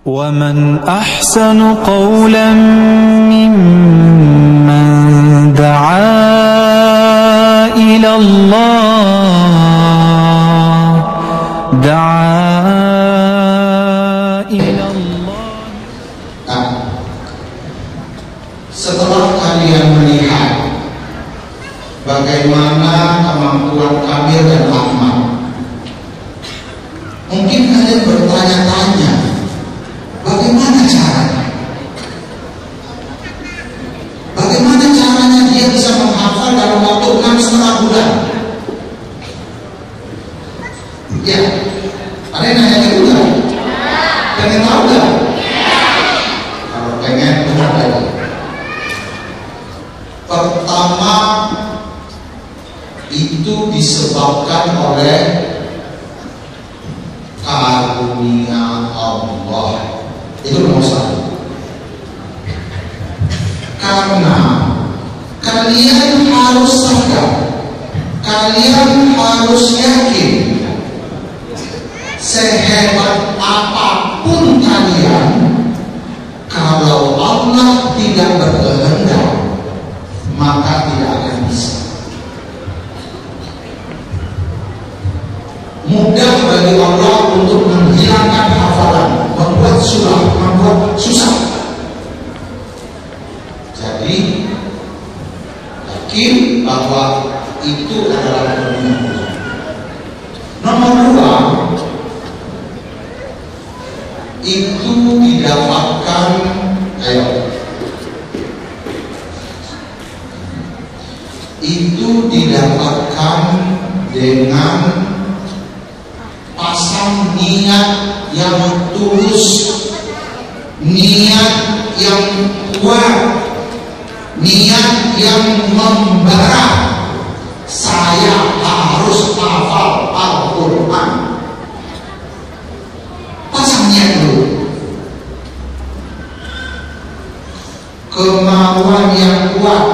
ومن أحسن قولا ممن دعا إلى الله Setelah kalian melihat bagaimana kemampuan Kabir dan Ahmad, mungkin kalian bertanya-tanya, bagaimana caranya? Bagaimana caranya dia bisa menghafal dalam waktu 6,5 bulan? Ya, ada yang nanya juga? Pengen tahu gak? Kalau pengen, benar lagi. Pertama, itu disebabkan oleh karunia Allah. Itu nomor satu. Karena kalian harus sadar, kalian harus yakin, sehebat apapun kalian, kalau Allah tidak berkehendak, maka tidak akan bisa. Mudah bagi Allah untuk menghilangkan hafalan, membuat susah. Jadi yakin bahwa itu adalah karunia Allah. Nomor dua, itu didapatkan dengan pasang niat yang tulus, niat yang kuat, niat yang membara. Saya harus hafal Al-Quran. Pasang niat dulu. Kemauan yang kuat,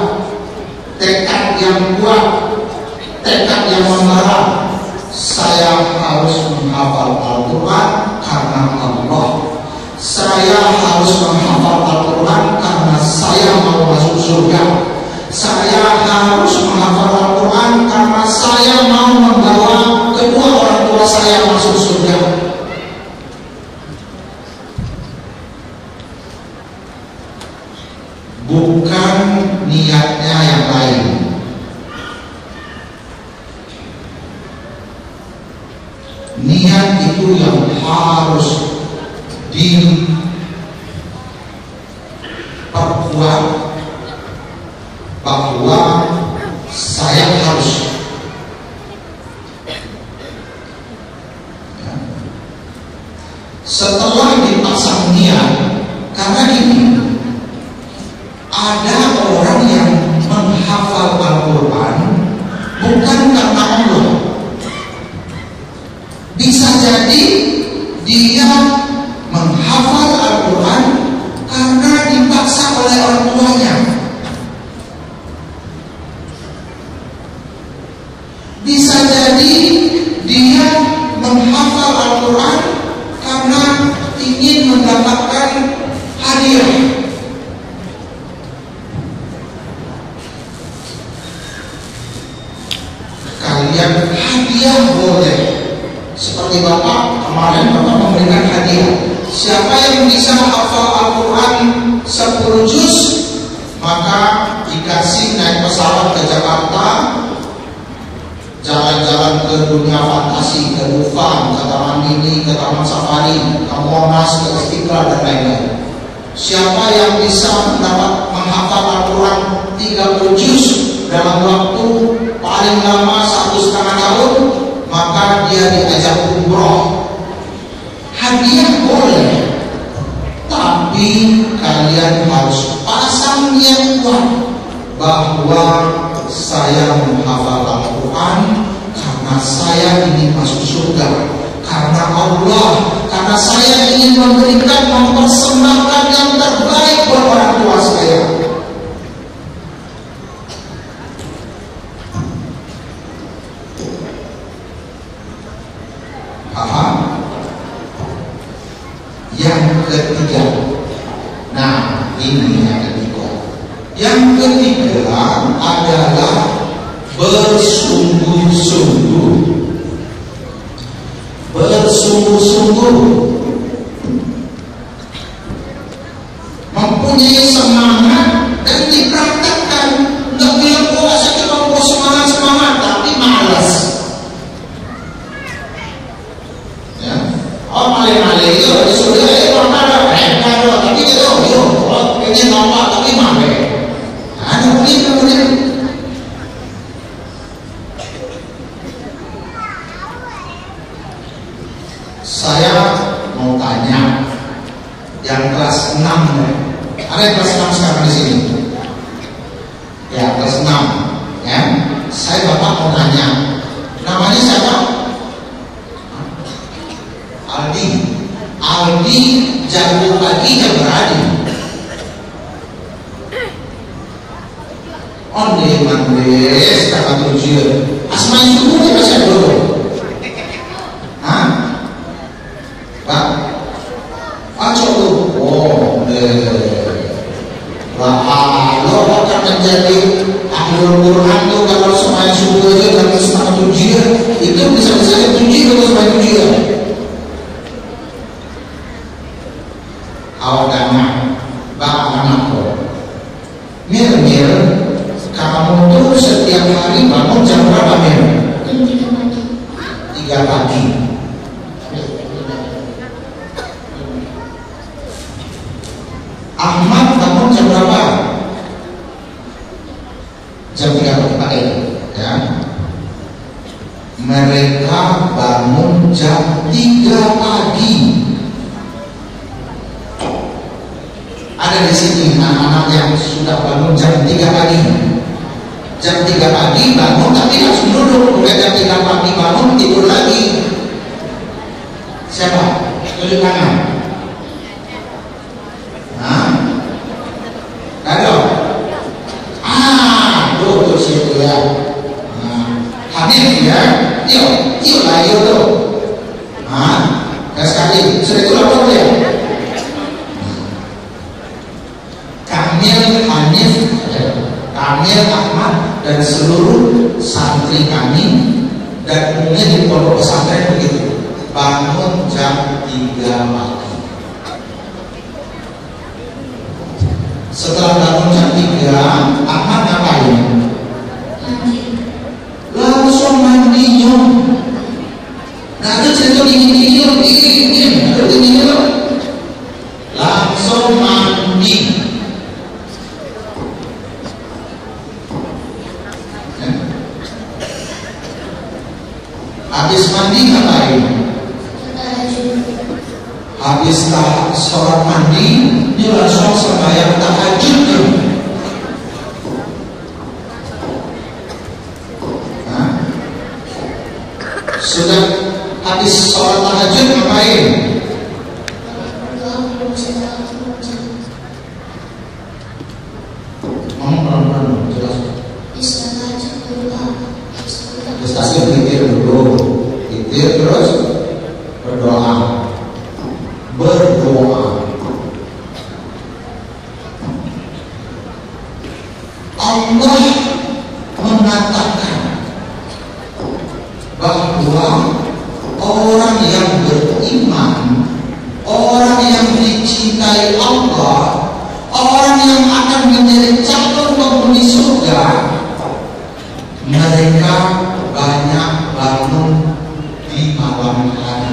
tekad yang kuat, tekad yang membara. Saya harus menghafal Al-Quran karena Allah. Saya harus menghafal Al-Quran karena saya mau masuk surga. Saya harus menghafal Al-Quran karena saya mau membawa kedua orang tua saya masuk surga. Bukan niatnya yang lain. Niat itu yang harus diperkuat, bahwa saya harus. Setelah dipasang niat, karena ini ada orang yang menghafal Al-Quran bukan karena Allah. Bisa jadi dia menghafal Al-Quran karena dipaksa oleh orang tuanya. Bisa jadi dia menghafal Al-Quran karena ingin mendapatkan hadiah. Kalian hadiah boleh. Seperti Bapak kemarin, Bapak memberikan hadiah. Siapa yang bisa hafal Al-Quran 10 juz, maka dikasih naik pesawat ke Jakarta, jalan-jalan ke dunia fantasi, ke Dufan, ke Taman Mini, ke Taman Safari, ke Monas, ke Istiqlal, dan lain-lain. Siapa yang bisa menghafal Al-Quran 30 juz dalam waktu paling lama 1,5 tahun, maka dia diajak umroh. Hadiah boleh, tapi kalian harus pasang niat kuat bahwa saya menghafal Al-Quran karena saya ingin masuk surga, karena Allah, karena saya ingin mempersembahkan yang terbaik buat orang tua saya. Paham? Yang ketiga. Nah, ini yang ketiga. Yang ketiga adalah bersungguh-sungguh. Bersungguh-sungguh. Mempunyai semangat dan dipraktekkan. Nggak bilang puasa cuma mau semangat tapi malas. Ya, oh malih-malih itu disuruh mana tapi itu pengen nampak tapi malih. Ada kemudian. Saya mau tanya yang kelas 6 ada yang kelas 6 sekarang di sini? Ya, kelas 6 ya. Saya bapak mau tanya, namanya siapa? Aldi jago pagi jam berani. Onde mandes kakak tujuan. Asma itu dia masih dulu. Hah? Pak? Aco tuh. Oh, lo akan menjadi ahlul Quran tuh kalau semuanya subuh itu dan setengah tujuan itu bisa tujuh kalau semuanya tujuan. Awalnya bang anakku, mir kamu tuh setiap hari bangun jam berapa mir? Jam 3 pagi. Ahmad bangun jam berapa? Jam 3 pagi ya. Mereka bangun jam 3 pagi. Ada di sini anak-anak yang sudah bangun jam 3 pagi. Jam 3 pagi bangun tapi langsung duduk. Bukan jam 3 pagi bangun tidur lagi. Siapa? Tunjuk tangan. Hah? Ada? Tuh situ ya. Hadir ya. Yuk lah tuh. Sekali. Sudah itu lapor ya. Kamil, Ahmad dan seluruh santri kami dan umumnya di pondok pesantren begitu bangun jam 3 pagi. Setelah bangun jam 3, Ahmad ngapain? Langsung mandi nyum. Nah itu cerita dingin langsung mandi. Habis mandi ngapain? Habis sholat mandi, dia langsung sembahyang tahajud. Sudah habis sholat tahajud ngapain? Ngomong jelas. Tahajud zikir dulu, zikir terus berdoa. Allah mengatakan bahwa orang yang beriman, orang yang dicintai Allah, orang yang akan menjadi calon penghuni surga, mereka banyak bangun di malam hari.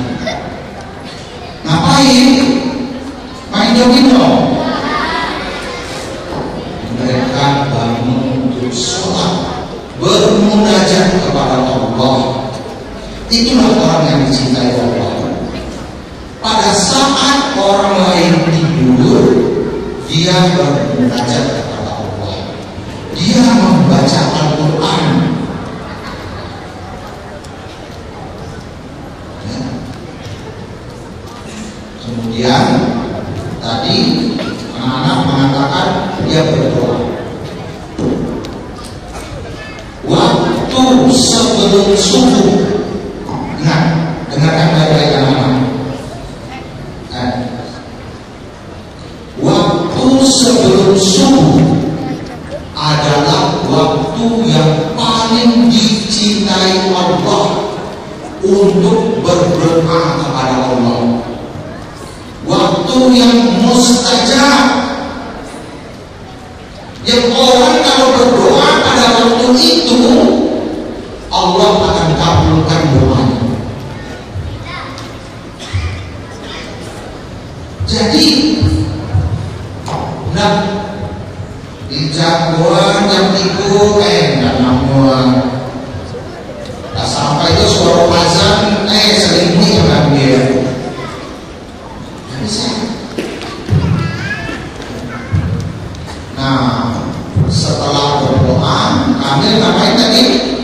Ngapain? Main domino. Mereka bangun untuk sholat, bermunajat kepada Allah. Itulah orang yang dicintai Allah. Pada saat orang lain tidur, dia bermunajat kepada Allah. Dia membaca Al-Quran. Kemudian tadi anak-anak mengatakan dia berdoa. Waktu sebelum subuh. Nah, dengarkan baik-baik anak-anak. sebelum subuh adalah waktu yang paling dicintai Allah untuk berdoa kepada Allah. Waktu yang mustajab, yang orang kalau berdoa pada waktu itu Allah akan kabulkan doanya. Jadi nah di jagoan jam 3 dan namun tak sampai itu suara azan selimut dengan dia. Nah, setelah berdoa, kami ngapain tadi?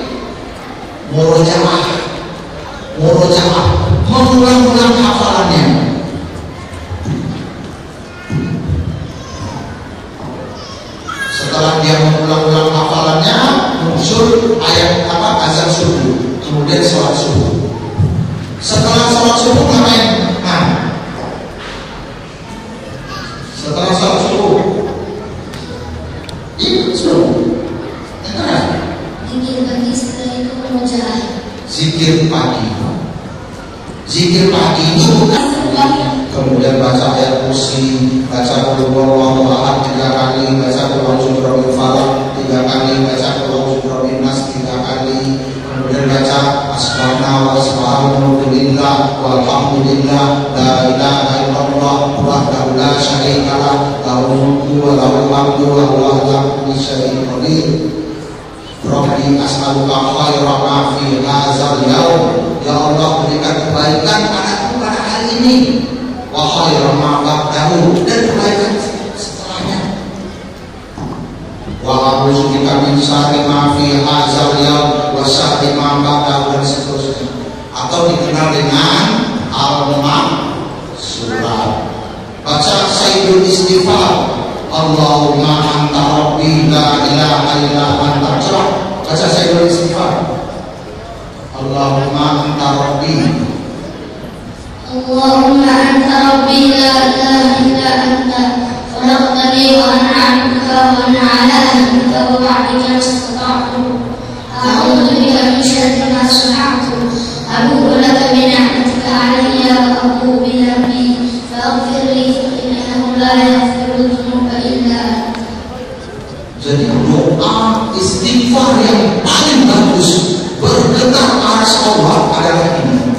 Murojaah, mengulang-ulang hafalannya. Setelah dia mengulang-ulang hafalannya, muncul ayat azan subuh, kemudian sholat subuh. Setelah sholat subuh ngapain? Nah, setelah sholat subuh itu subuh. Zikir pagi, setelah itu murojaah. Zikir pagi itu bukan kemudian baca ayat kursi, baca qul huwallahu ahad 3 kali, baca qul a'udzu birabbil falaq 3 kali, baca qul a'udzu birabbin nas 3 kali, kemudian baca asbahna wa subhanahu lillah walhamdulillah la ilaha illallah wahdahu la syarikalah lahul mulku wa lahul hamdu wa huwa ala kulli syai'in qadir. Rabbi as'aluka khairan ma fi hadzal yaum. Ya Allah, berikan kebaikan padaku pada hari ini. Wa khairan ma ba'dahu, dan kebaikan setelahnya. Wa a'udzubika min syarri ma fi hadzal yaum wa syarri ma ba'dahu, dan seterusnya. Atau dikenal dengan Al-Surat. Baca Sayyidul Istighfar. Allahumma anta rabbi la ilaha illa anta. Baca Sayyidul Istighfar. Allahumma anta rabbi. Allahumma anta rabbi la ilaha illa anta khalaqtani wa ana 'abduka wa ana 'ala ahdika wa wa'dika mastata'tu. A'udzu bika min syarri ma sana'tu. Abu'u laka bi ni'matika 'alayya wa abu'u bi dhanbi faghfir li fa innahu la yaghfiru dzunuba illa anta. Jadi doa istighfar yang paling bagus bergetar arsy Allah adalah ini.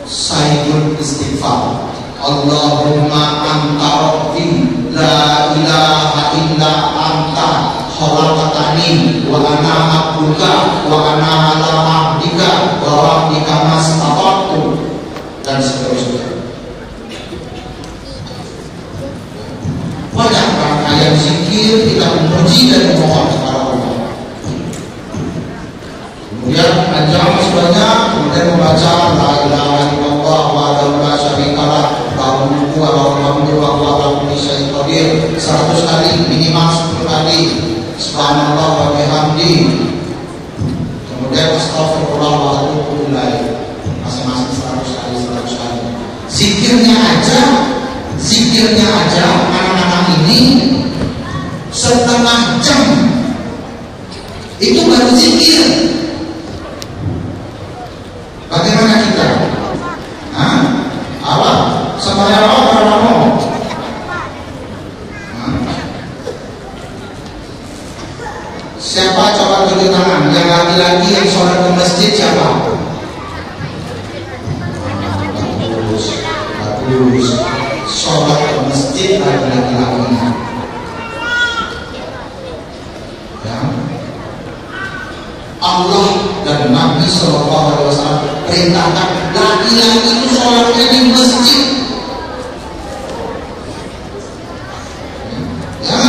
Sayyidul Istighfar. Allahumma anta rabbi la ilaha illa anta khalaqtani wa ana 'abduka wa ana 'ala ahdika wa wa'dika mastata'tu, dan seterusnya. Banyak rangkaian zikir kita memuji dan memohon kepada Allah. Kemudian panjang masih banyak, kemudian membaca la ilaha illallah wahdahu la syarikalah lahul mulku wa lahul hamdu wa huwa ala kulli syai'in qadir 100 kali, minimal 10 kali. Subhanallah wa bihamdi. Kemudian astagfirullah wa atubu ilaih, masing-masing 100 kali. Zikirnya aja anak-anak ini setengah jam itu baru zikir. Bagaimana kita? Apa? Semuanya apa? Siapa coba tunjuk tangan? Yang laki-laki yang sholat ke masjid siapa? Bagus. Sholat ke masjid laki-lakinya. Ya. Allah dan Nabi SAW perintahkan laki-laki itu sholatnya di masjid. Ya,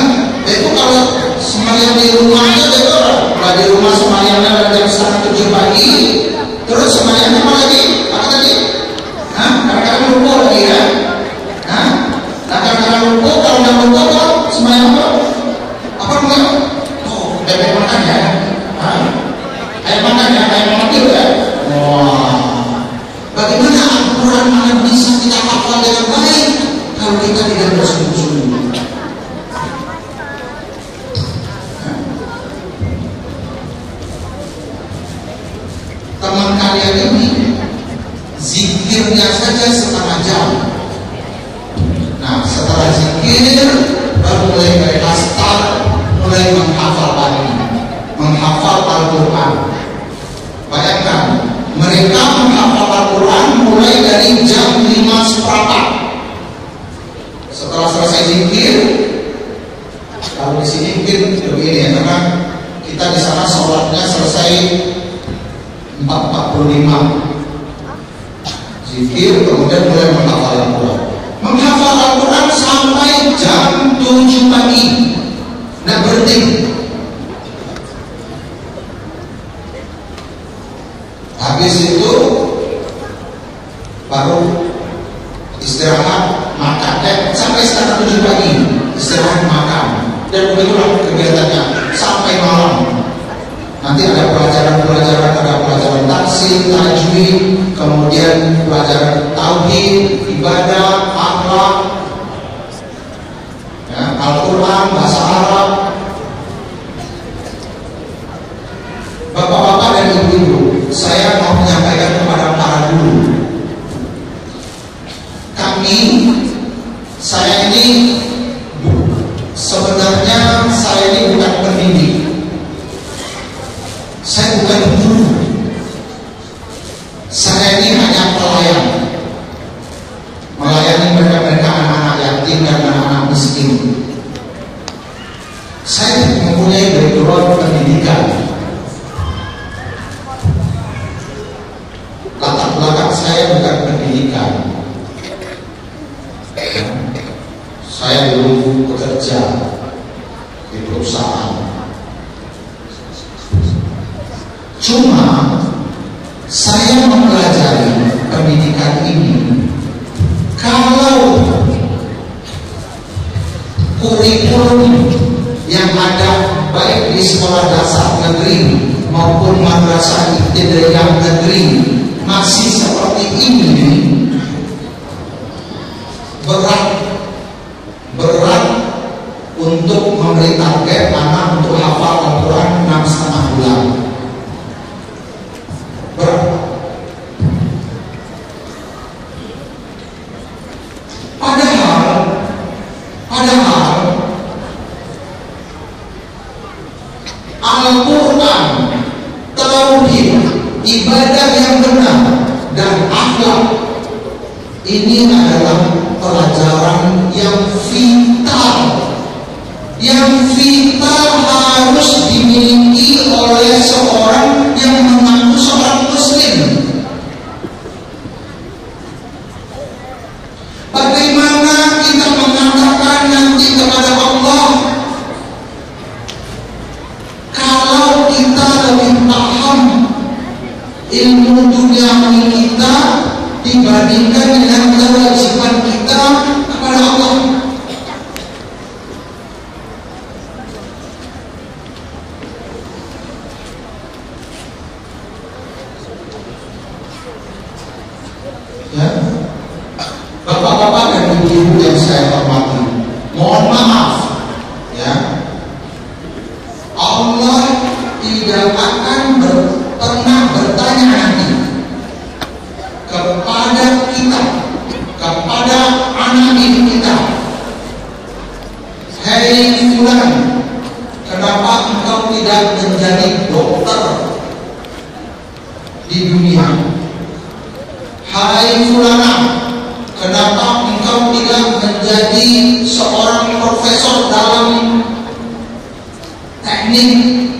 itu kalau sembahyang di rumah aja betul. Kalau di rumah sembahyangnya jam 7 pagi, terus sembahyangnya apa lagi? Apa tadi? Kadang-kadang lupa lagi ya. Kadang-kadang lupa, kalau nggak lupa kok sembahyang apa? Apa namanya? Oh, bebek makan ya. Ayam makan ya, ayam makan ya. Wah, bagaimana Al-Quran bisa kita hafal zikirnya saja setengah jam. Nah, setelah zikir baru mulai mereka mulai menghafal lagi, menghafal Al-Quran. Bayangkan, mereka menghafal Al-Quran mulai dari jam 5:15. Setelah selesai zikir, kalau di sini mungkin begini ya, karena kita di sana sholatnya selesai 4:45. Zikir kemudian mulai menghafal Al-Quran. Menghafal Al-Quran sampai jam 7 pagi. Nah, berhenti. Habis itu baru istirahat, makan. Sampai setengah 7 pagi istirahat, makan. Dan begitulah kegiatannya sampai malam. Nanti ada pelajaran tafsir, tajwid, kemudian pelajaran tauhid, ibadah, akhlak, ya, Al-Quran, bahasa Arab. Bapak-bapak dan ibu-ibu, saya mau menyampaikan kepada para guru. Saya ini sebenarnya bukan pendidik. Saya bukan guru. Saya ini hanya pelayan, melayani mereka anak-anak yatim dan anak-anak miskin. Saya mempunyai background pendidikan. Latar belakang saya bukan pendidikan. Saya dulu bekerja di perusahaan. Cuma saya mempelajari pendidikan ini kalau kurikulum yang ada baik di sekolah dasar negeri maupun madrasah ibtidaiyah negeri masih seperti ini, berat untuk memberi target anak untuk hafal Al-Quran 6,5 bulan. Berat. Padahal Al-Quran, tauhid, ibadah yang benar dan akhlak ini adalah pelajaran yang vital harus dimiliki oleh seorang yang mengaku seorang muslim. Bagaimana kita mengatakan nanti kepada Allah kalau kita lebih paham ilmu duniawi kita dibandingkan dengan kewajiban kita kepada Allah? Ya, bapak-bapak dan ibu-ibu yang saya hormati, mohon maaf, ya, Allah tidak akan pernah bertanya nanti kepada kita, kepada anak didik kita, hei fulan, kenapa engkau tidak menjadi dokter di dunia? Hai fulana, kenapa engkau tidak menjadi seorang profesor dalam teknik?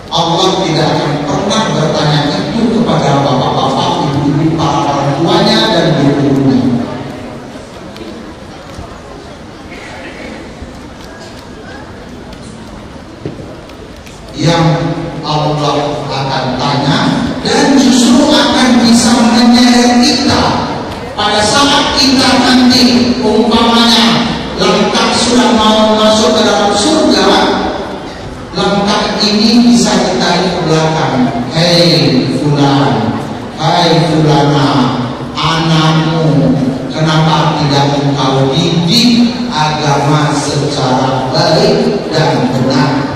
Allah tidak akan pernah bertanya itu kepada bapak-bapak, ibu-ibu, para orang tuanya dan guru-gurunya. Yang Allah akan tanya dan justru akan bisa menyeret kita pada saat kita nanti umpamanya langkah sudah mau masuk ke dalam surga, langkah ini bisa ditarik ke belakang. Hei fulan, hai fulana, anakmu kenapa tidak engkau didik agama secara baik dan benar?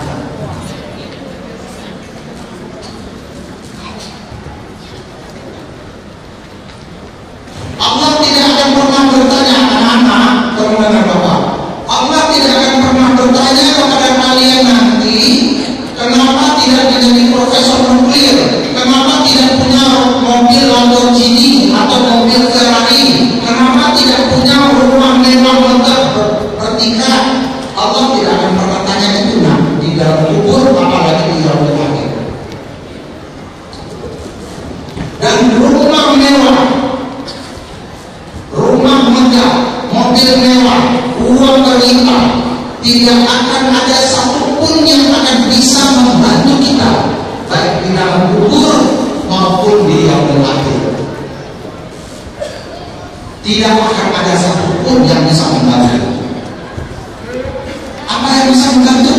tidak akan ada satupun yang bisa membantu. Apa yang bisa membantu?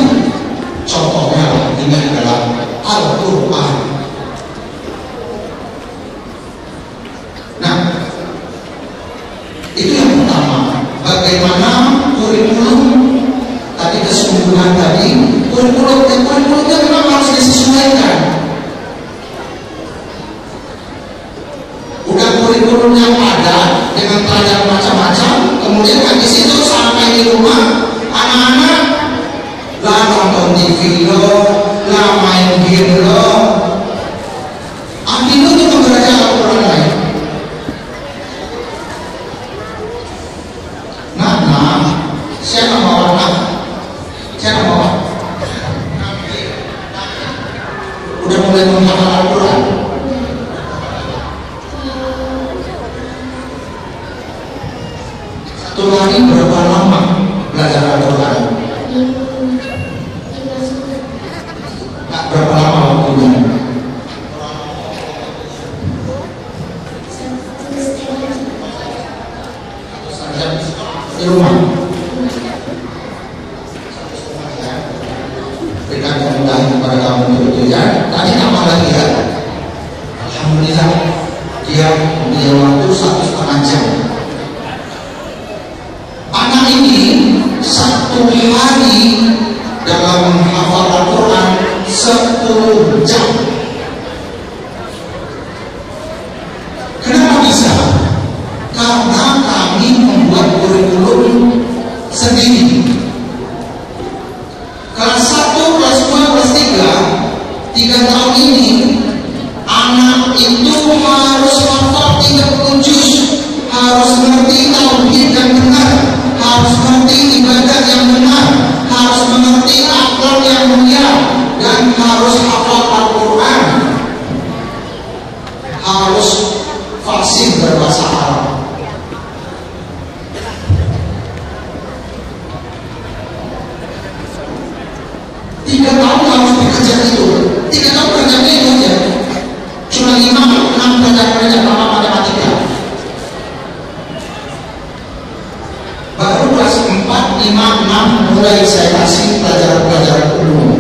Contohnya ini adalah Al-Quran. Nah, itu yang pertama. Bagaimana kurikulum tadi, kesungguhan tadi, kurikulumnya memang harus disesuaikan. Bukan kurikulumnya padat dengan pelajaran macam-macam, kemudian kan di situ sampai di rumah anak-anak lah nonton TV lo, lah main game lo. Ambil lo juga belajar Al-Quran lain. Siapa mau anak? Siapa mau? Udah mulai menghafal Al-Quran. Satu hari berapa lama belajar Al-Quran? Nah, berapa lama waktunya? Di rumah. Berikan kemudahan kepada kamu betul ya. Tadi tambah lagi ya. Alhamdulillah dia punya waktu 1,5 jam. Anak ini 1 hari dalam menghafal Al-Quran 10 jam. Kenapa bisa? Karena kami membuat kurikulum sendiri. Kelas 1, kelas 2, kelas 3 tahun ini anak itu harus hafal 30 juz, harus mengerti tauhid yang benar, harus mengerti ibadah yang benar, harus mengerti akhlak yang mulia, dan harus hafal Al-Quran, harus fasih berbahasa Arab. Tiga tahun harus bekerja itu. 3 tahun kerjanya itu aja. Cuma 5-6 pelajaran sama matematika. Baru kelas 4, 5, 6 mulai saya kasih pelajaran-pelajaran umum.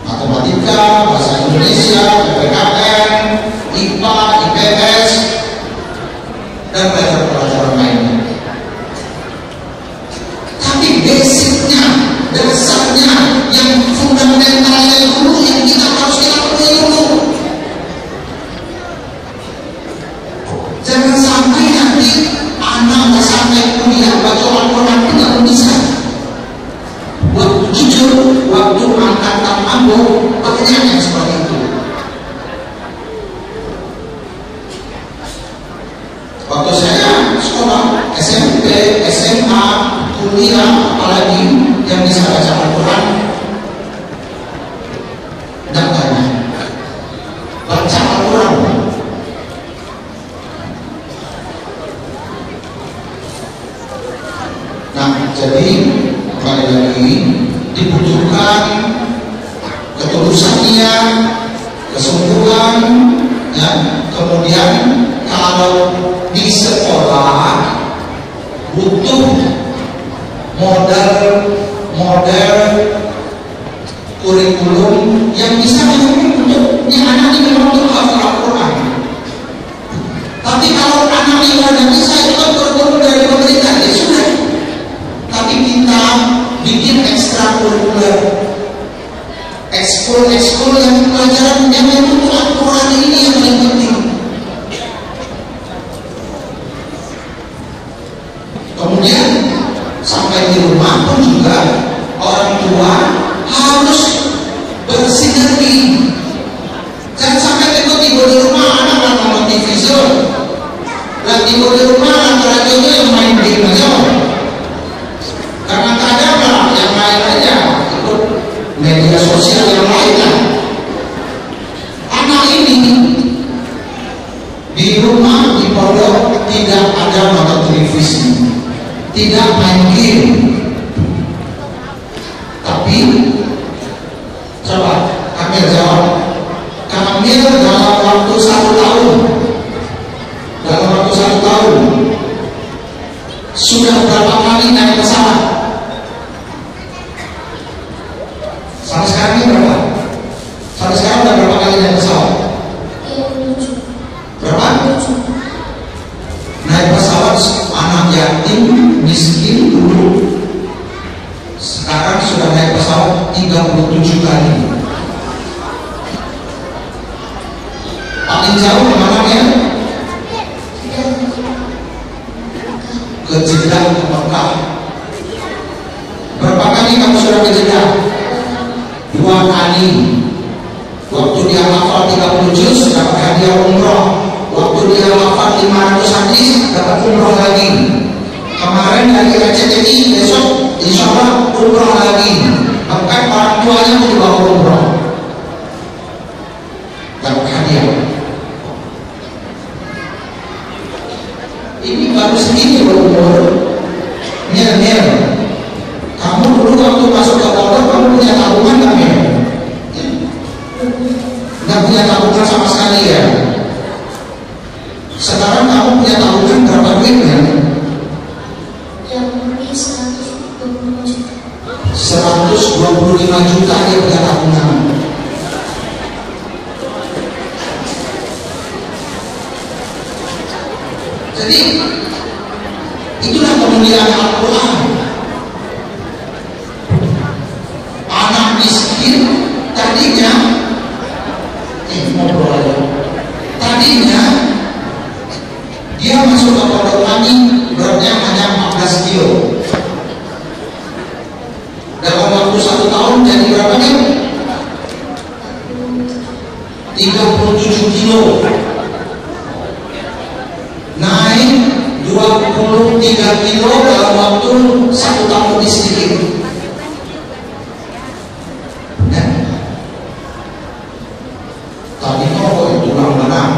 Matematika, bahasa Indonesia, PPKN, IPA, IPS, dan pelajaran-pelajaran lainnya. Tapi basicnya, dasarnya, yang fundamentalnya dulu yang kita harus penuhi dulu. Jangan sampai nanti anak sampai kuliah baca Al-Quran pun nggak bisa. Waktu jujur, waktu angkatan ambo banyak yang seperti itu. Waktu saya sekolah SMP, SMA, kuliah, apalagi yang bisa baca Al-Quran, tidak banyak. Baca Al-Quran. Nah, jadi kembali lagi dibutuhkan ketulusannya, kesungguhan, ya. Kemudian kalau di sekolah butuh model kurikulum yang bisa mendukung untuk anak ini memang untuk hafal Al-Quran. Tapi kalau anak ini tidak bisa, itu kan kurikulum dari pemerintah, ya sudah. Tapi kita bikin ekstrakurikuler, ekskul yang pelajaran yang untuk Al-Quran ini yang paling penting. Kemudian sampai di rumah pun juga orang tua harus bersinergi. Jangan sampai tiba-tiba di rumah anak nonton TV zone, lagi di rumah antara itu yang main game aja. Karena kadang yang lain aja ikut media sosial yang lainnya. Anak ini di rumah, di pondok tidak ada nonton televisi, tidak main game. Tapi coba Kamil jawab. Kamil dalam waktu 1 tahun sudah berapa kali naik pesawat? Sampai sekarang ini berapa? Sampai sekarang udah berapa kali naik pesawat? Berapa? Naik pesawat anak yatim, miskin dulu. Sekarang sudah naik pesawat 37 kali. Paling jauh kemana ya? Ke Jeddah, ke Mekah. Berapa kali kamu sudah ke Jeddah? 2 kali. Waktu dia hafal 30 juz dapat hadiah umroh. Waktu dia hafal 500 hadis dapat umroh lagi. Kemarin dari RCTI, besok insya Allah umroh lagi. Bahkan orang tuanya mau dibawa umroh, dapat hadiah. Ini baru segini umur. Mil. Kamu dulu waktu masuk ke pondok kamu punya tabungan nggak, Mil? Nggak punya tabungan sama sekali ya. Sekarang kamu punya tabungan berapa duit, Mil? 125 juta dia punya tabungan. Jadi itulah kemuliaan Al-Quran. Anak miskin tadinya tadinya dia masuk ke pondok kami beratnya hanya 14 kilo. Dalam waktu 1 tahun jadi berapa nih? 37 kilo. Naik 23 kilo dalam waktu 1 tahun lebih sedikit. Tadi itu tulang benang.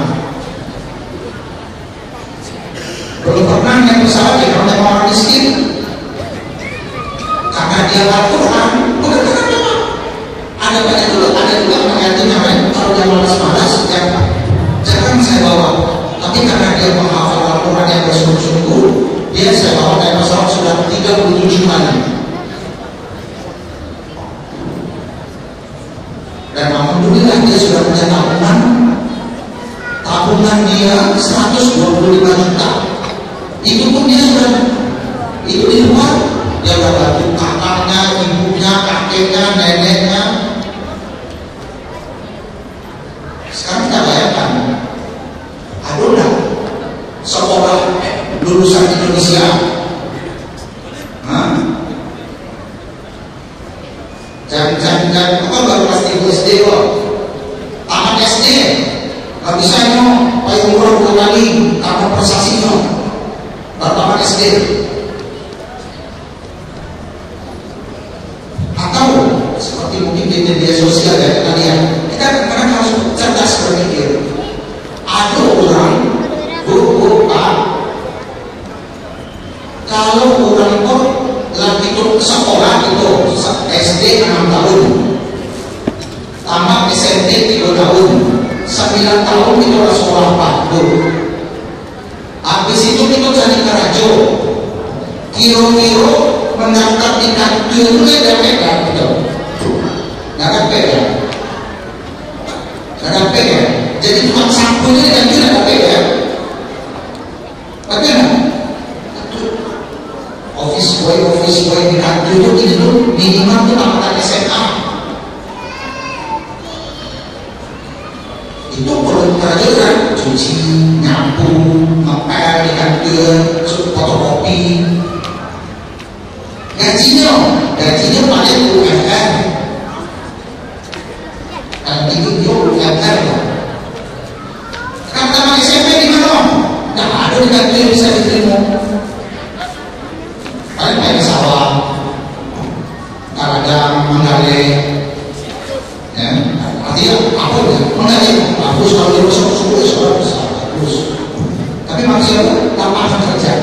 Belum pernah naik pesawat ya karena orang miskin. Karena dia Al-Quran, bukan karena apa. Ada banyak dulu, ada juga mengajarnya kalau dia malas-malas, ya jangan saya bawa. Tapi karena dia menghafal Al-Quran yang bersungguh-sungguh, dia saya bawa naik pesawat sudah 37 kali. Dan alhamdulillah dia sudah punya tabungan. Tabungan dia 125 juta. Itu pun dia sudah, itu di luar. Dia udah bantu kakaknya, ibunya, kakeknya, neneknya. Sekarang kita bayangkan, ada sekolah lulusan Indonesia, jangan apa baru kelas 3 SD kok, tamat SD, nggak bisa nyok, pakai umroh 2 kali, karena prestasi nyok, baru tamat SD. Atau seperti mungkin di media sosial ya kita lihat, kita kadang-kadang harus cerdas berpikir. Ada orang, Pak, kalau orang itu lagi itu sekolah itu SD 6 tahun, tamat SMP 3 tahun, 9 tahun itu udah sekolah Pak. Habis itu kita jadi kerajo, kiro-kiro mendaftar di kantor beda gitu, nggak ada beda, jadi tukang sapu ini kan tidak ada beda, bagaimana? Office boy di kantor itu minimal itu tamatan SMA, itu perlu pelajaran cuci, nyapu, ngepel di kantor, fotokopi. Gajinya paling UMR, dan itu dia UMR loh. Kata teman SMP di mana? Nggak ada di kantor yang bisa diterima. Paling main sawah, kadang menggali, ya. Artinya apa ya? Menggali, bagus kalau dia bagus. Tapi maksudnya lapangan kerja.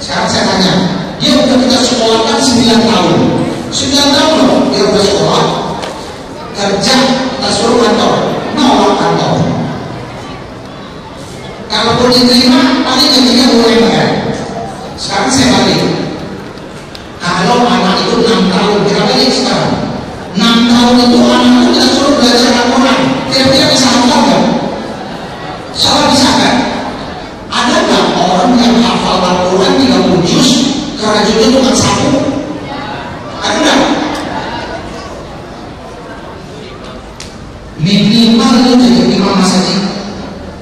Sekarang saya tanya, dia udah kita sekolahkan 9 tahun. 9 tahun loh, dia udah sekolah, kerja, kita suruh kantor, nolak kantor. Kalaupun diterima, paling gajinya UMR. minimal lu jadi imam masjid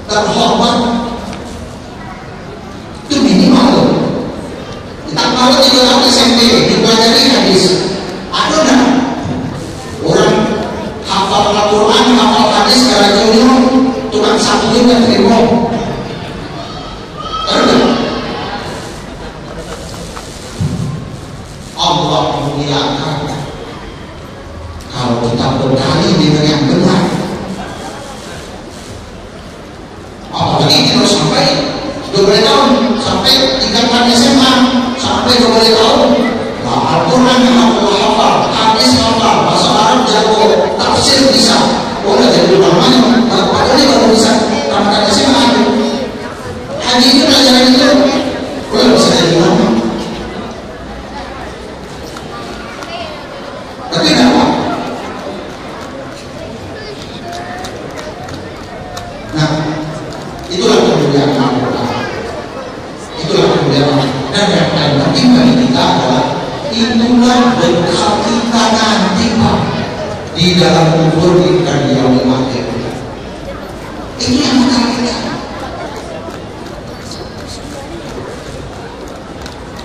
terhormat, itu minimal loh. Kita kalau tidak SMP dipelajari hadis, ada enggak orang hafal Al-Quran, hafal hadis karena junior tukang sapu juga terima? Ada enggak? Allah memuliakan kalau kita berkali dengan yang benar. Apalagi kalau sampai 12 tahun, sampai tingkatan SMA, sampai 12 tahun, Al-Quran hafal, hadis hafal, bahasa Arab jago, tafsir bisa, boleh jadi ulamanya, padahal dia baru bisa tamatkan SMA. Haji itu pelajaran itu, boleh bisa jadi ulama. Tapi tidak apa. Nah, itulah kemuliaan Al-Quran. Itulah kemuliaan. Dan yang paling penting bagi kita adalah itulah bekal kita nanti Pak di dalam kubur kita di yaumil akhir. Itu yang bekal kita.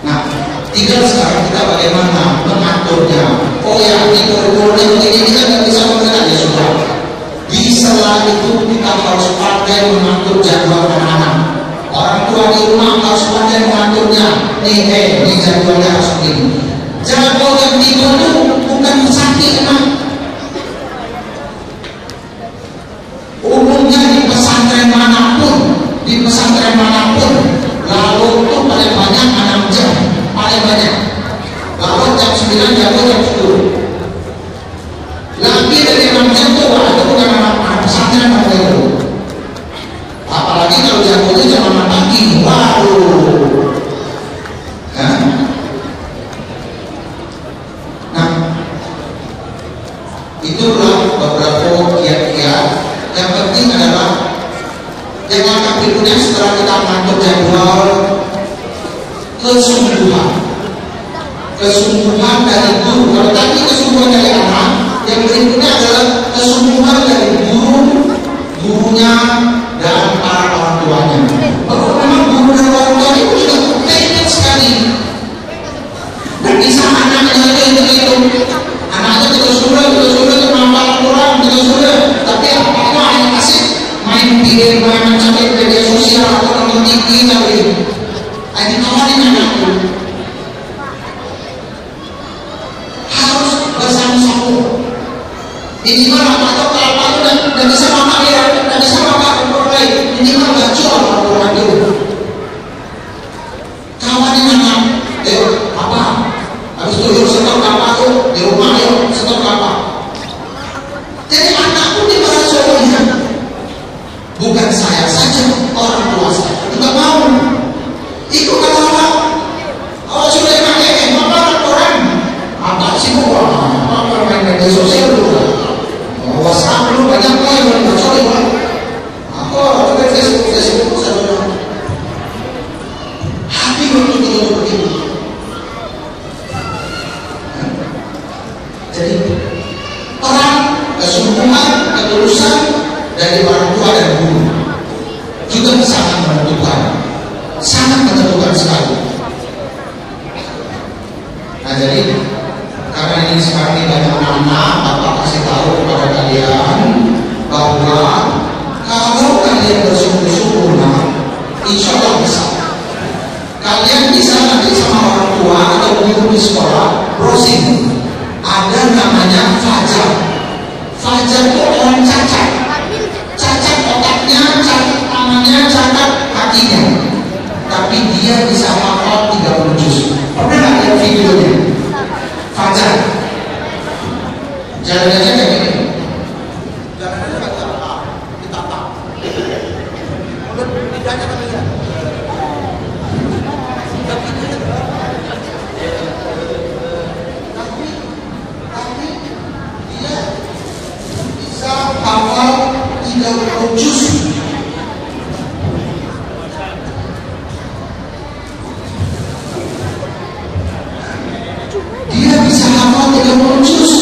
Nah, tinggal sekarang kita bagaimana mengaturnya. Oh ya, di kurikulum ini kita nggak bisa mengenal, ya sudah. Di sela itu kita harus pandai mengatur jadwal anak-anak. Orang tua di rumah harus pandai mengaturnya. Nih jadwalnya harus begini. Jadwal yang tidur itu bukan sakit emang. Umumnya di pesantren manapun, lalu itu paling banyak 6 jam, paling banyak. Lalu jam 9 jatuh jam 10. Lebih dari 6 jam itu ada bukan anak pesantren apa itu. Apalagi kalau jatuhnya jam 6 pagi, waduh. Nah, itulah beberapa kiat-kiat. Yang penting adalah jangan berikutnya setelah kita mengatur jadwal, kesungguhan dari guru. Kalau tadi kesungguhan dari anak, yang berikutnya adalah kesungguhan dari gurunya dan para orang tuanya. Bahwa memang guru dan orang tuanya itu juga penting sekali. Dan di sana anaknya itu anaknya kita sudah menghafal Al-Quran, kita sudah. Tapi apa yang kasih main game, main media sosial atau nonton TV tapi ini kawarin anakku. Harus bersama-sama. Minimal atau kalau dan bisa makan ya, dan bisa makan orang lain. Minimal gak jual orang dulu. Kawarin anak, apa? Habis itu yuk setor apa tuh di rumah yuk setor apa? Jadi anak pun diperhatikan. Bukan saya saja, orang tua saya juga mau. Itu kata orang. Kalau sudah pakai makan orang, apa sih apa main media sosial dulu? WhatsApp dulu banyak kok yang bocor ya. Aku ada Facebook saja. Hati betul begitu. Jadi orang kesungguhan, ketulusan dari orang tua dan guru juga sangat menentukan sekali. Nah jadi karena ini sekarang ini banyak anak-anak, Bapak kasih tahu kepada kalian bahwa kalau kalian bersungguh-sungguh, insya Allah bisa. Kalian bisa nanti sama orang tua atau guru di sekolah browsing. Ada namanya Fajar. Fajar itu orang cacat otaknya, cacat tangannya, cacat kakinya, tapi dia bisa hafal 30 juz. Pernah nggak lihat videonya? Fajar jalannya kayak gini, jalannya nggak ditata, mulut lidahnya kan lihat, tapi dia bisa hafal 30 juz. Dia bisa hafal 30 juz.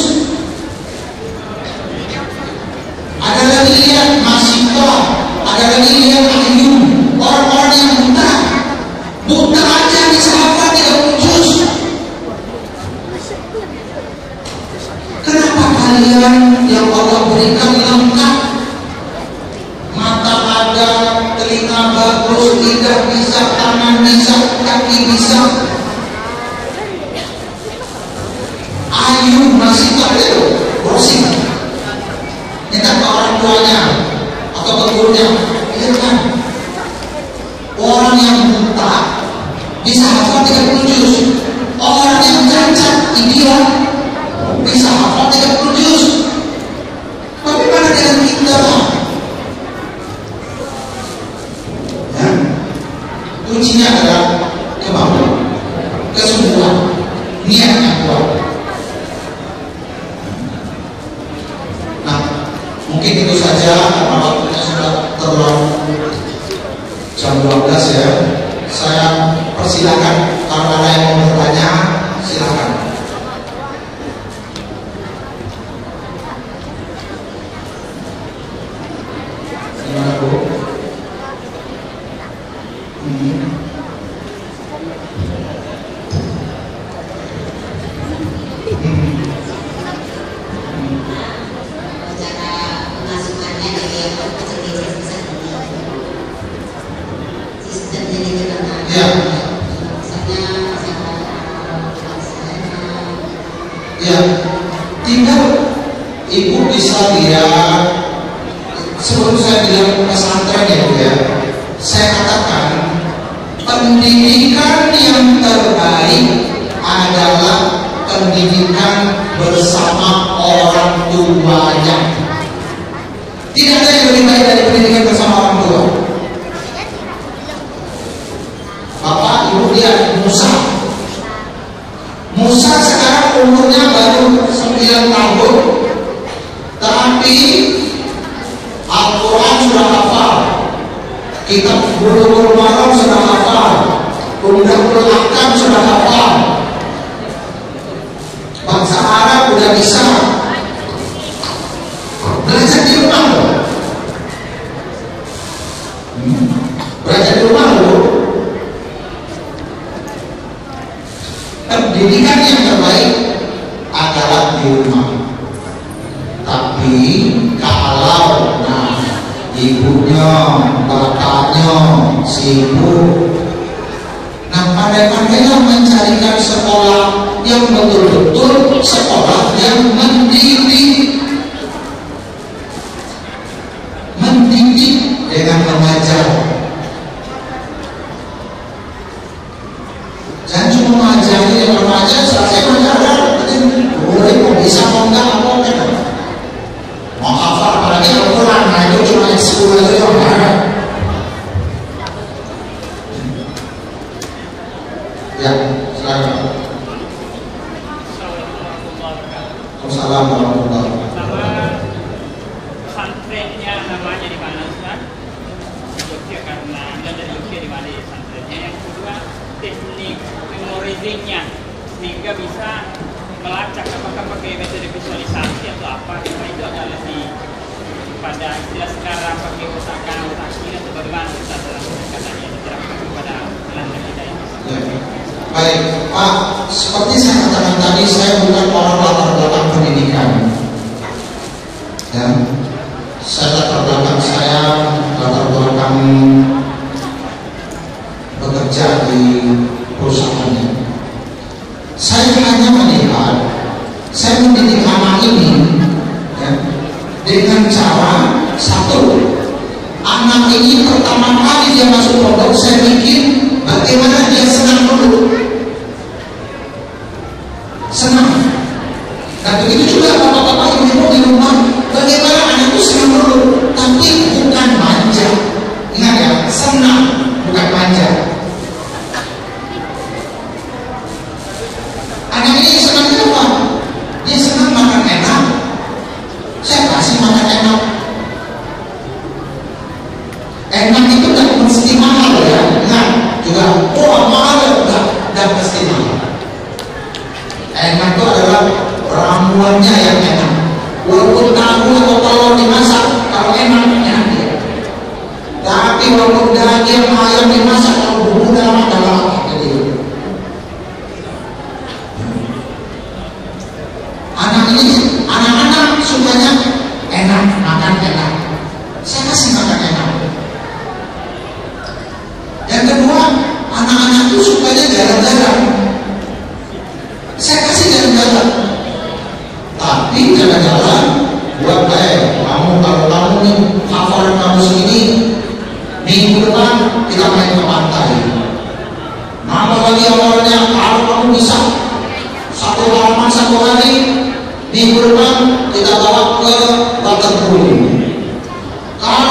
Ada lagi yang ayu, orang-orang yang buta. Buta aja bisa hafal 30 juz. Kenapa kalian yang Allah berikan lengkap? Mata ada, telinga bagus, lidah bisa, tangan bisa, kaki bisa. Ayu masih tak ada loh, browsing. Minta ke orang tuanya atau ke gurunya, ya kan? Orang yang buta bisa hafal 30 juz. Orang yang cacat, idiot, bisa hafal 30 juz. Bagaimana dengan kita? Ya. Kuncinya adalah kemampuan, kesungguhan, niat yang kuat. Nah, mungkin itu saja karena waktunya sudah terlalu jam 12 ya. Saya persilakan kalau ada yang mau bertanya, silakan. Gimana Bu? Ya, tinggal Ibu bisa lihat. Sebelum saya bilang pesantren ya Bu ya, saya katakan pendidikan yang terbaik adalah pendidikan bersama orang tuanya. Tidak ada yang lebih baik dari pendidikan bersama orang tua. Bapak Ibu lihat Musa sekarang umurnya baru 9 tahun, tapi Al-Quran sudah hafal, kitab Bulughul Maram sudah hafal, Umdatul Ahkam sudah hafal, bahasa Arab sudah bisa. Belajar di rumah loh. Belajar di rumah loh. Pendidikan yang terbaik adalah di rumah. Tapi kalau ibunya, bapaknya sibuk, pandai-pandailah mencarikan sekolah yang betul-betul sekolah yang mendidik dengan mengajar. Jangan cuma mengajari yang mengajar, selesai mengajar, boleh kok bisa mau enggak apa kan? Mau hafal apalagi Al-Quran, nah itu cuma yang 10 aja yang ada. Ya, silakan. Assalamualaikum warahmatullahi wabarakatuh. Pesantrennya namanya di mana Ustaz? Yogyakarta, dan dari Yogyakarta di mana pesantrennya? Yang kedua, teknik memorizingnya sehingga bisa melacak apakah pakai metode visualisasi atau apa. Nah, itu agak lebih pada istilah sekarang pakai usahakan atau bagaimana Ustaz katanya diterapkan kepada anak kita ini. Baik, Pak, seperti saya katakan tadi, saya bukan orang latar belakang pendidikan. Ya, latar belakang bekerja di perusahaannya. Saya hanya melihat, saya mendidik anak ini ya, dengan cara satu, anak ini pertama kali dia masuk pondok, saya bikin bagaimana dia senang dulu. Senang. Dan begitu juga bapak-bapak ibu di rumah, bagaimana anak itu senang dulu, tapi bukan manja. Ingat ya, senang bukan manja. Anak ini senang apa? Dia senang makan enak, saya kasih makan enak. Enak itu tidak mesti mahal ya.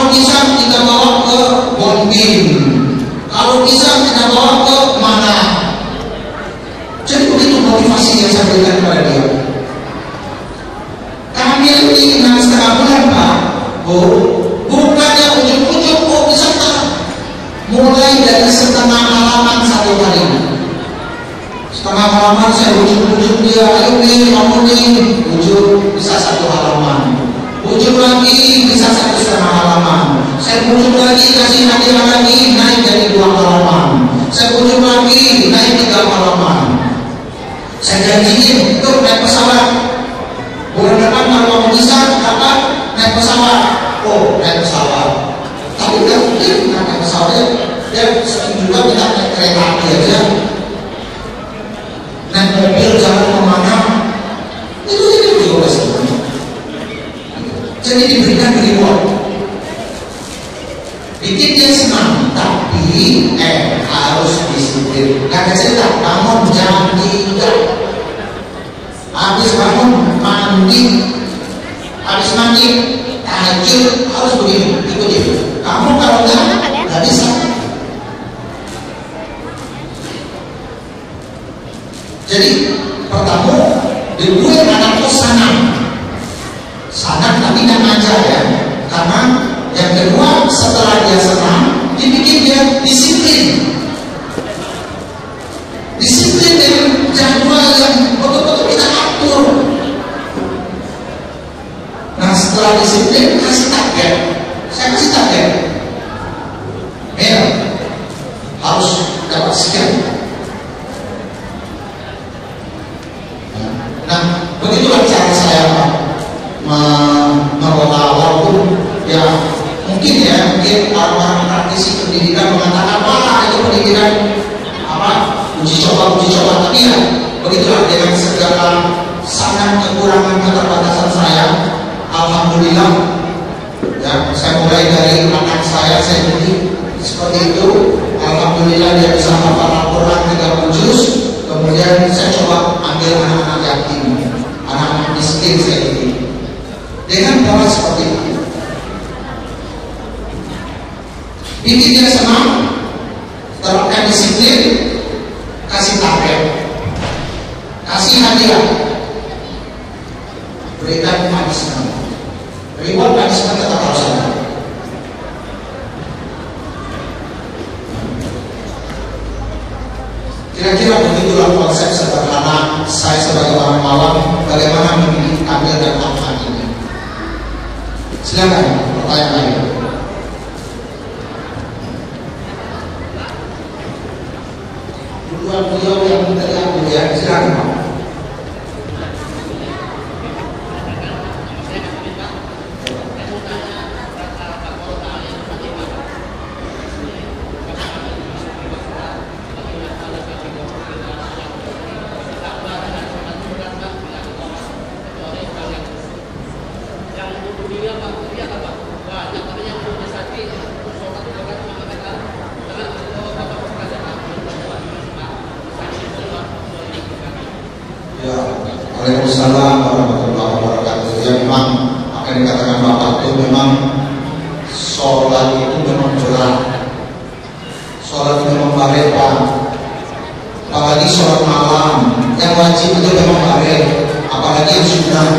Kalau bisa kita bawa ke Bonbin, kalau bisa kita bawa ke mana. Jadi begitu motivasi yang saya berikan kepada dia. Kami ini 6,5 bulan Pak, Bu, bukannya ujuk-ujuk, oh bisa tak? Mulai dari setengah halaman satu hari. Setengah halaman saya ujuk-ujuk dia, ayo nih, kamu nih, ujuk bisa satu halaman. Ujuk lagi bisa 1,5 halaman. Saya ujuk lagi, kasih hadiah lagi, naik jadi 2 halaman. Saya ujuk lagi, naik 3 halaman. Saya janjiin, tuh naik pesawat. Bulan depan kalau kamu bisa, kapan naik pesawat? Oh, naik pesawat. Tapi nggak mungkin naik pesawatnya. Dia sering juga minta naik kereta api aja. Naik mobil jalan kemana? Itu juga sebenarnya. Jadi diberikan reward. Bikin dia senang, tapi harus disiplin. Gak ada cerita, bangun jam 3. Habis bangun mandi, habis mandi tahajud harus begini, ikuti. Kamu kalau nggak bisa. Jadi pertama, gue anak kos sangat tapi nggak ngajar ya. Karena yang kedua setelah dia senang, dibikin dia disiplin. Disiplin dengan jadwal yang betul-betul kita atur. Nah setelah disiplin kasih target. Saya kasih target. Ya, harus dapat sekian. Nah begitulah cara saya mengelola, walaupun ya mungkin orang-orang praktisi pendidikan mengatakan itu pendidikan uji coba, tapi ya begitulah dengan segala sangat kekurangan keterbatasan saya. Alhamdulillah ya, saya mulai dari anak saya jadi seperti itu. Alhamdulillah dia bisa hafal Al-Quran 30 juz. Kemudian saya coba ambil anak-anak yatim, anak-anak miskin saya ini dengan pola seperti itu. Bikin dia senang, terapkan disiplin, kasih target, kasih hadiah, berikan punishment. Reward punishment tetap harus ada. Kira-kira begitulah konsep sederhana saya sebagai orang malam bagaimana memilih tampil dan manfaat ini. Silakan pertanyaan lain. Beliau yang minta aku ya, silakan Pak. Waalaikumsalam warahmatullahi wabarakatuh. Ya memang apa yang dikatakan Bapak itu memang sholat itu memang berat. Sholat itu memang bareka. Apalagi sholat malam yang wajib itu memang bareka. Apalagi yang sunnah.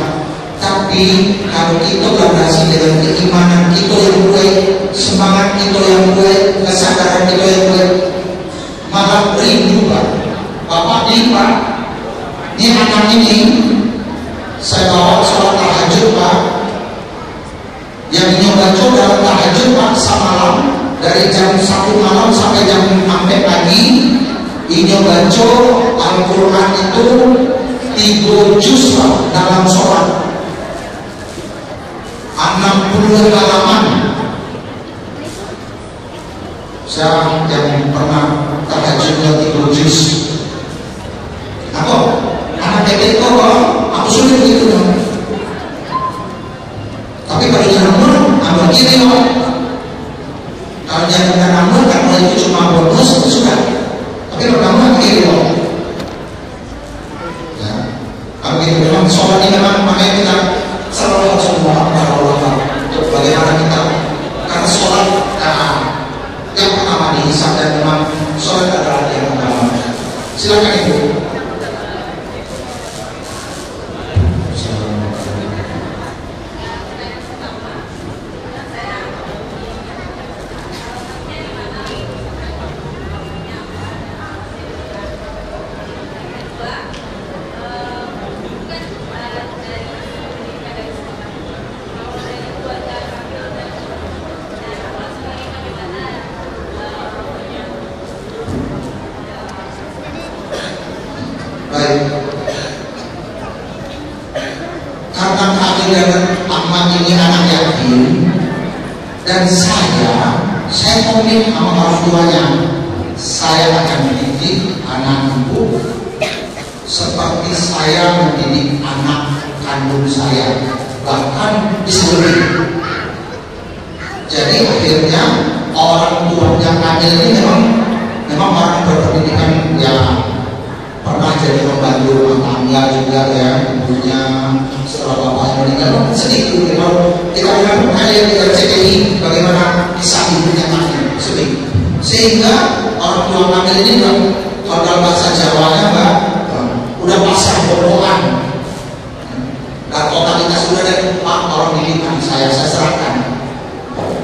Tapi kalau kita berhasil dengan keimanan kita yang baik, semangat kita yang baik, kesadaran kita yang baik, malah rindu Pak. Bapak ini Pak, ini anak ini saya bawa sholat tahajud Pak, yang nyoba-nyoba dalam tahajud Pak semalam dari jam 1 malam sampai jam 4 pagi. Ini nyoba Al-Quran itu 3 juz Pak dalam sholat, 60 halaman. Saya yang pernah tahajudnya 3 juz. Aku anak kecil kok aku sulit gitu dong. Tapi kalau jangan ambil gini kok. Kalau jangan ambil karena itu cuma bonus itu sudah. Tapi kalau kamu gini kok. Ya, kalau gitu memang sholat ini memang makanya kita selalu harus untuk bagaimana kita. Karena Dan saya komit sama orang tuanya, saya akan mendidik anak ibu seperti saya mendidik anak kandung saya, bahkan bisa lebih. Jadi akhirnya orang tuanya Kamil ini memang orang berpendidikan yang pernah jadi pembantu rumah tangga juga ya, ibunya setelah bapaknya meninggal sedih. Kalau kita dengar pengajian di RCTI bagaimana kisah ibunya Kamil sedih, sehingga orang tua Kamil ini kalau dalam bahasa Jawanya Mbak udah pasrah bohongan, dan totalitas sudah dari orang didikan saya serahkan.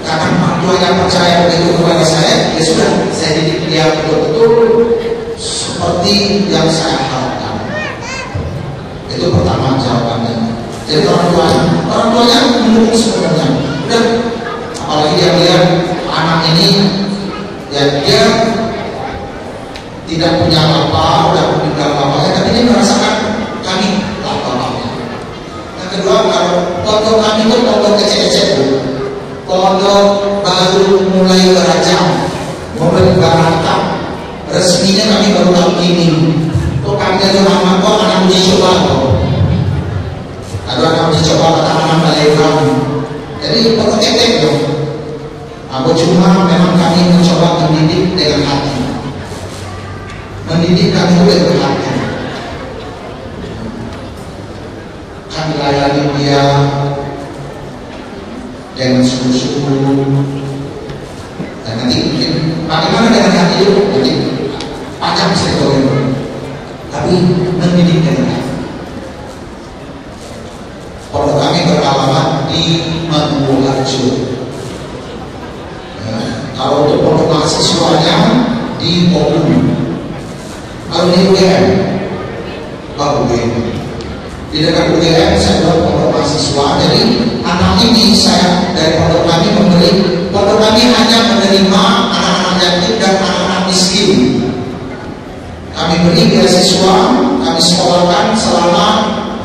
Karena orang tua yang percaya begitu kepada saya, ya sudah, saya didik dia betul-betul seperti yang saya harapkan. Itu pertama jawabannya. Jadi orang tuanya mendukung sebenarnya. Udah, apalagi dia lihat anak ini, ya dia tidak punya apa, udah meninggal bapaknya, tapi dia merasakan kami lah bapaknya. Yang kedua, kalau pondok kami itu pondok kecil-kecil, pondok baru mulai berajam, mulai berangkat. Resminya kami baru tahun ini. Kok kami ada nama kok anak uji coba kok. Ada anak uji coba kata anak Malaysia. Jadi pondok ketek dong. Aku cuma memang kami mencoba mendidik dengan hati. Mendidik kami dengan hati. Kami layani dia dengan sungguh-sungguh. Dan nanti mungkin bagaimana dengan hati itu nanti panjang ceritanya. Tapi mendidik dengan hati. Pondok kami beralamat di Manguharjo. Kalau untuk pondok mahasiswanya di Bogor. Kalau di UGM, di dekat UGM saya buat pondok mahasiswa. Jadi anak ini saya dari pondok kami memberi, pondok kami hanya menerima anak-anak yatim dan anak-anak miskin. Kami beri beasiswa, kami sekolahkan selama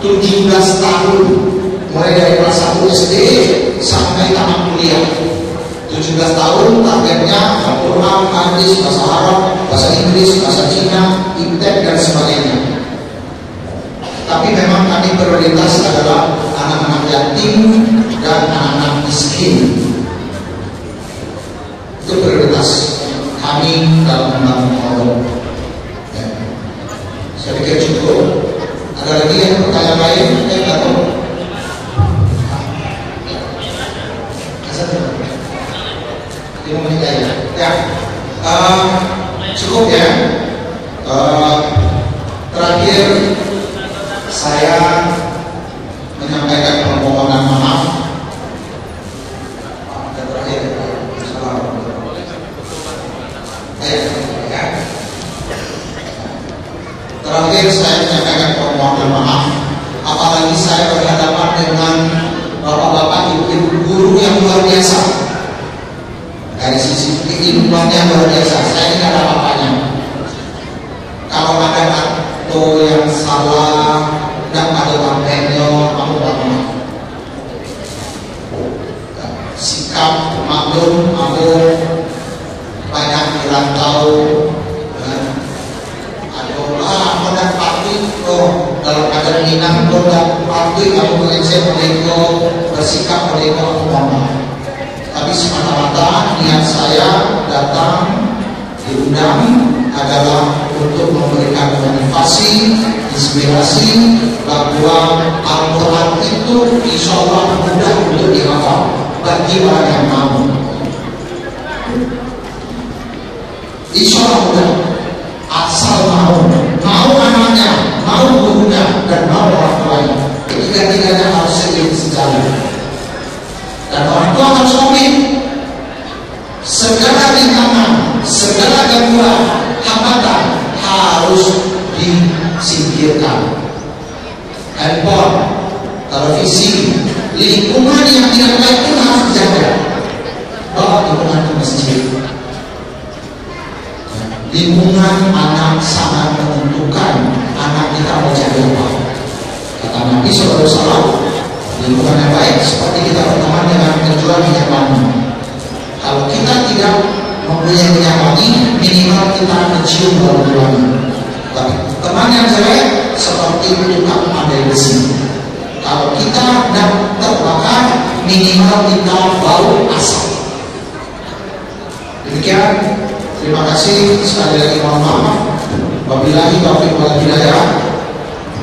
17 tahun, mulai dari kelas 1 SD sampai tamat kuliah. 17 tahun targetnya Al-Quran, hadis, bahasa Arab, bahasa Inggris, bahasa Cina, iptek dan sebagainya. Tapi memang kami prioritas adalah anak-anak yatim dan anak-anak miskin. Itu prioritas kami dalam membangun pondok. Ya. Saya pikir cukup. Ada lagi yang pertanyaan lain? Atau ya, cukup ya. Terakhir saya menyampaikan permohonan maaf. Terakhir saya menyampaikan permohonan maaf. Apalagi saya berhadapan dengan bapak-bapak ibu guru yang luar biasa. Dari sisi keilmuannya luar biasa, saya tidak ada apa-apanya. Kalau ada atau yang salah dan ada kontennya, kamu bangun. Sikap maklum, aku banyak dirantau. Aku dan patuh, dalam keadaan Minang, aku dan patuh, aku mengecek mereka, bersikap mereka, aku bangun. Tapi semata-mata niat saya datang diundang adalah untuk memberikan motivasi, inspirasi bahwa Al-Quran itu insya Allah mudah untuk dihafal bagi orang yang mau. Insya Allah mudah, asal mau anaknya, mau gurunya, dan mau orang tuanya. Ketiga-tiganya harus sejalan. Dan orang tua harus komit. Segala rintangan, segala gangguan, hambatan harus disingkirkan. Handphone, televisi, lingkungan yang tidak baik pun harus dijaga. Bawa lingkungan ke masjid. Lingkungan anak sangat menentukan anak kita mau jadi apa. Kata Nabi SAW, lingkungan yang baik seperti kita berteman dengan penjual minyak wangi. kita mencium bau wangi. Tapi teman yang jelek seperti tukang pandai besi. Kalau kita tidak terbakar, minimal kita bau asap. Demikian, terima kasih sekali lagi, mohon maaf. Wabillahi taufiq wal hidayah.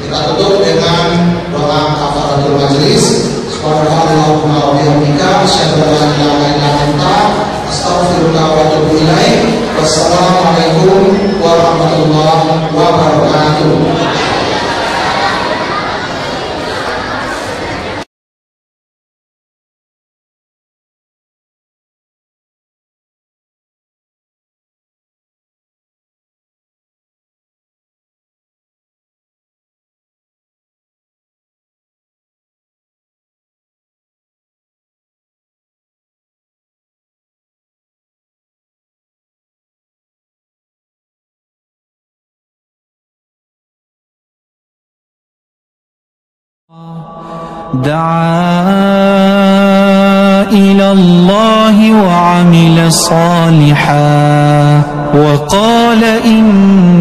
Kita tutup dengan doa kafaratul majelis. Subhanallahumma wa bihamdika asyhadu an la ilaha illa anta astaghfiruka wa atubu ilaik. Wassalamualaikum warahmatullahi wabarakatuh. دعا إلى الله وعمل صالحا وقال إن